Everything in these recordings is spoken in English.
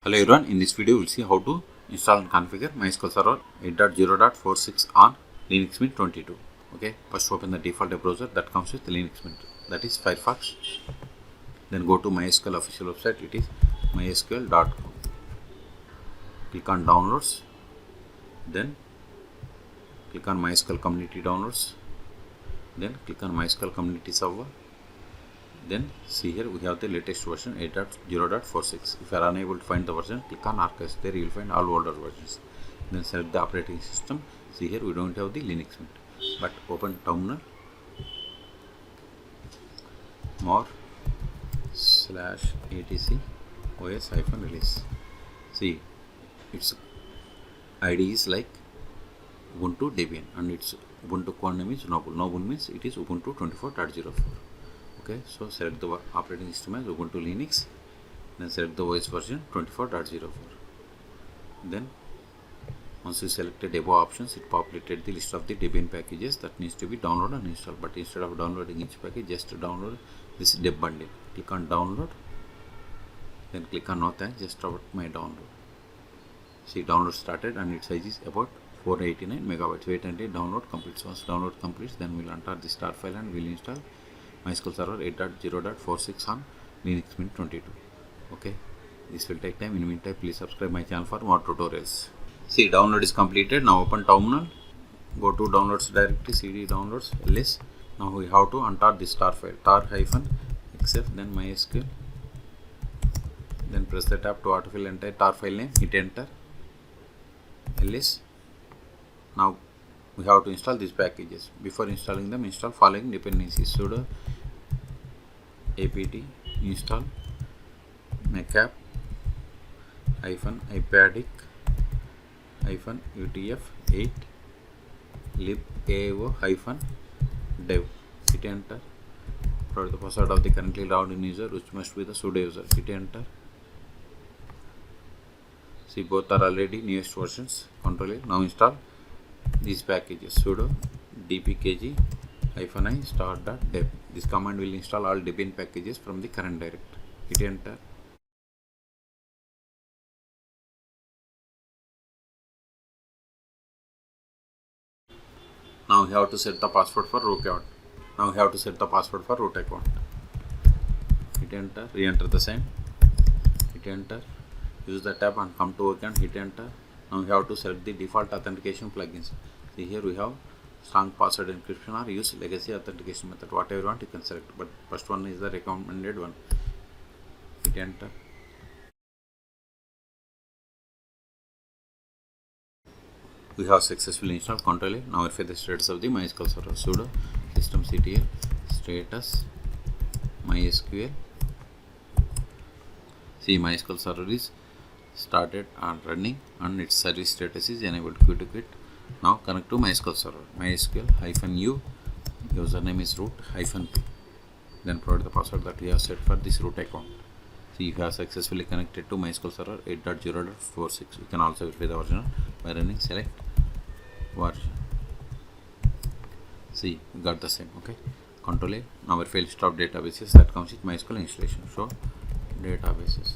Hello everyone, in this video we will see how to install and configure MySQL Server 8.0.46 on Linux Mint 22. Okay, first open the default browser that comes with Linux Mint, that is Firefox. Then go to MySQL official website, it is mysql.com. Click on downloads, then click on MySQL community downloads, then click on MySQL community server. Then see here we have the latest version 8.0.46. If you are unable to find the version, click on archives. There you will find all older versions. Then select the operating system. See here we don't have the Linux Mint, but open terminal more /etc os-release. See, its ID is like Ubuntu Debian and its Ubuntu core name is Noble. Noble means it is Ubuntu 24.04. Okay, so select the operating system as Ubuntu Linux, then select the OS version 24.04. Then once you selected above options, it populated the list of the Debian packages that needs to be downloaded and installed. But instead of downloading each package, just download this deb bundle. Click on download, then click on no thanks, just about my download. See, download started and its size is about 489 megabytes. Wait until download completes. Once download completes, then we'll enter the start file and we'll install MySQL Server 8.0.46 on Linux Mint 22. Okay, this will take time. In the meantime, please subscribe my channel for more tutorials. See, download is completed. Now open terminal. Go to downloads directory, cd downloads ls. Now we have to enter the star file, tar-xf, then MySQL. Then press the tab to autofill entire tar file name. Hit enter. ls. Now we have to install these packages. Before installing them, install following dependencies: sudo apt install macap -ipadic -utf8 libao-dev. Hit enter. Provide the password of the currently logged in user, which must be the sudo user. Hit enter. See, both are already newest versions. Control A. Now install these packages: sudo dpkg-i start.deb. This command will install all Debian packages from the current directory. Hit enter. Now we have to set the password for root account. Hit enter. Re-enter the same. Hit enter. Use the tab and come to account. Hit enter. Now we have to select the default authentication plugins. See, here we have strong password encryption or use legacy authentication method. Whatever you want, you can select, but first one is the recommended one. Hit enter. We have successfully installed. Control A. Now verify the status of the MySQL server. Sudo systemctl status MySQL. See, MySQL server is started and running and its service status is enabled. Quit. Now connect to MySQL server. MySQL-u, username is root-p. Then provide the password that we have set for this root account. See, you have successfully connected to MySQL server 8.0.46. You can also verify the version by running select version. See, we got the same. Okay, Control A. Now verify list of databases that comes with MySQL installation. Show databases.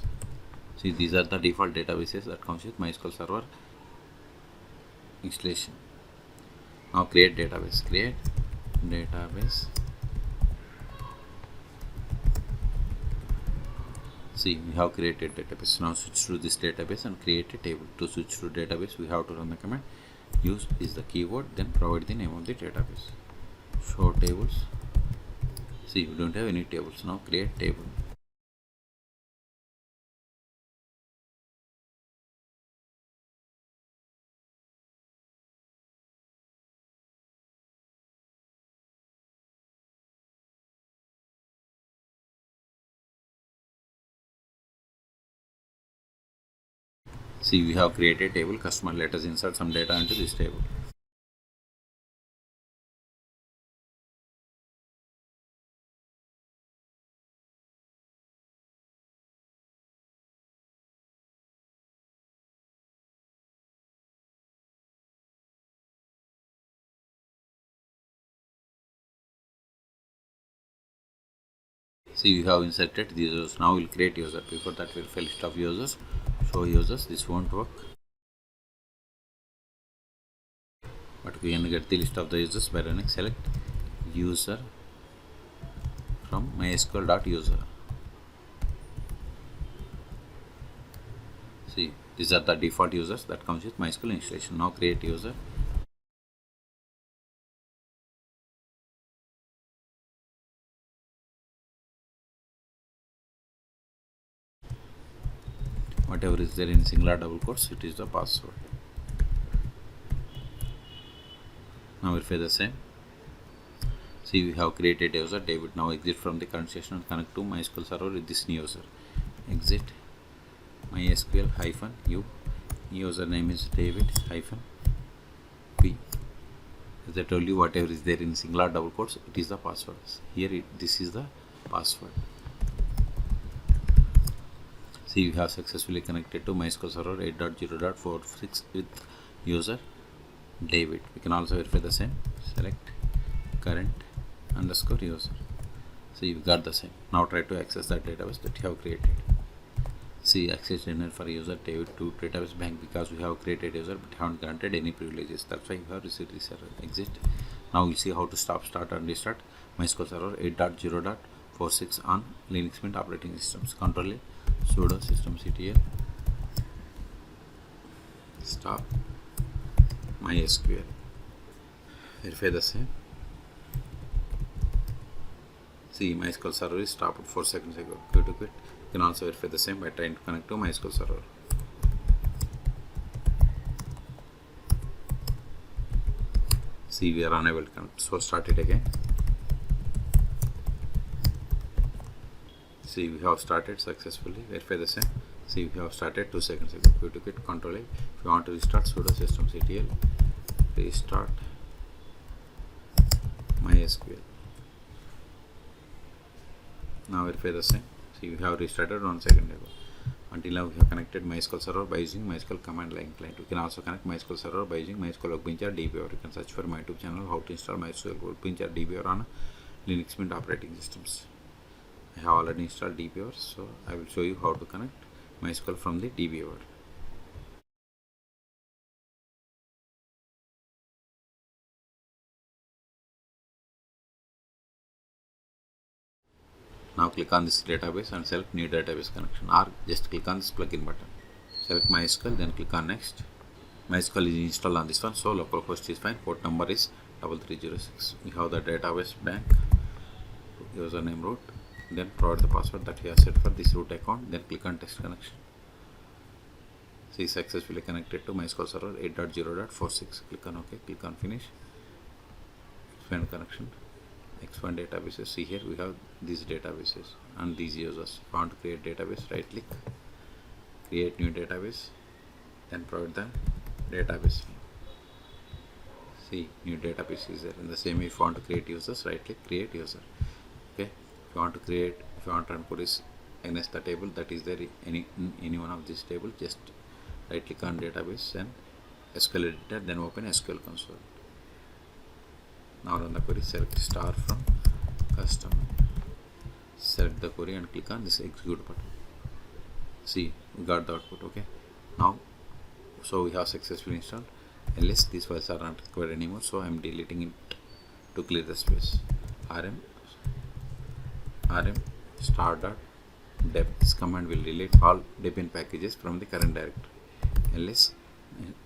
See, these are the default databases that comes with MySQL server installation. Now create database. See, we have created database. Now switch to this database and create a table. To switch to database, we have to run the command use is the keyword, then provide the name of the database. Show tables. See, we don't have any tables. Now create table. See, we have created a table customer. Let us insert some data into this table. See, we have inserted these users. Now we'll create user. Before that, we'll fill list of users. Show users. This won't work, but we can get the list of the users by running select user from MySQL.user. See, these are the default users that comes with MySQL installation. Now create user. Whatever is there in singular double quotes, it is the password. Now verify the same. See, we have created user David. Now exit from the current session and connect to MySQL Server with this new user. Exit MySQL -u. Username is David -p. As I told you, whatever is there in singular double quotes, it is the password. Here, this is the password. See, we have successfully connected to MySQL Server 8.0.46 with user David. We can also verify the same. Select current underscore user. See, we got the same. Now try to access that database that you have created. See, access denied for user David to database bank because we have created user but haven't granted any privileges. That's why we have received this error. Exit. Now we'll see how to stop, start, and restart MySQL Server 8.0.46 on Linux Mint operating systems. Control A, sudo systemctl stop MySQL. Verify the same. See, MySQL Server is stopped 4 seconds ago. Go to quit. You can also verify the same by trying to connect to MySQL Server. See, we are unable to connect. So start it again. See, we have started successfully. Verify the same. See, we have started 2 seconds ago. Go to quit. Control A. If you want to restart, sudo systemctl restart MySQL. Now verify the same. See, we have restarted 1 second ago. Until now, we have connected MySQL Server by using MySQL command line client. We can also connect MySQL Server by using MySQL Workbench or DBA. You can search for my YouTube channel how to install MySQL Workbench or DBA on Linux Mint operating systems. I have already installed DBA, so I will show you how to connect MySQL from the DBA. Now click on this database and select new database connection, or just click on this plugin button. Select MySQL, then click on next. MySQL is installed on this one, so localhost is fine. Port number is 3306. We have the database bank, username root, then provide the password that we have set for this root account, then click on test connection. See, successfully connected to MySQL Server 8.0.46. Click on OK, click on finish. Expand connection. Expand databases. See, here we have these databases and these users. If you want to create database, right click, create new database, then provide the database name. See, new database is there. In the same way, if you want to create users, right click, create user. Okay. If you want to run queries against the table that is there in any one of this table, just right click on database and SQL editor, then open SQL console. Now run the query. Select star from custom, select the query and click on this execute button. See, we got the output. Okay. Now, so we have successfully installed. Unless these files are not required anymore, so I am deleting it to clear the space. rm star.dep. This command will delete all Debian packages from the current directory. Unless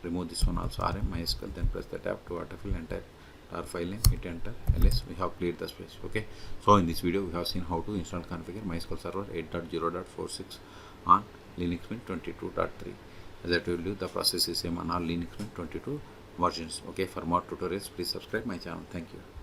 remove this one also. Rm MySQL, then press the tab to autofill entire our file name, hit enter. Else we have cleared the space. Okay, so in this video we have seen how to install configure MySQL Server 8.0.46 on Linux Mint 22.3. As I told you, the process is same on all Linux Mint 22 versions. Okay, for more tutorials please subscribe my channel. Thank you.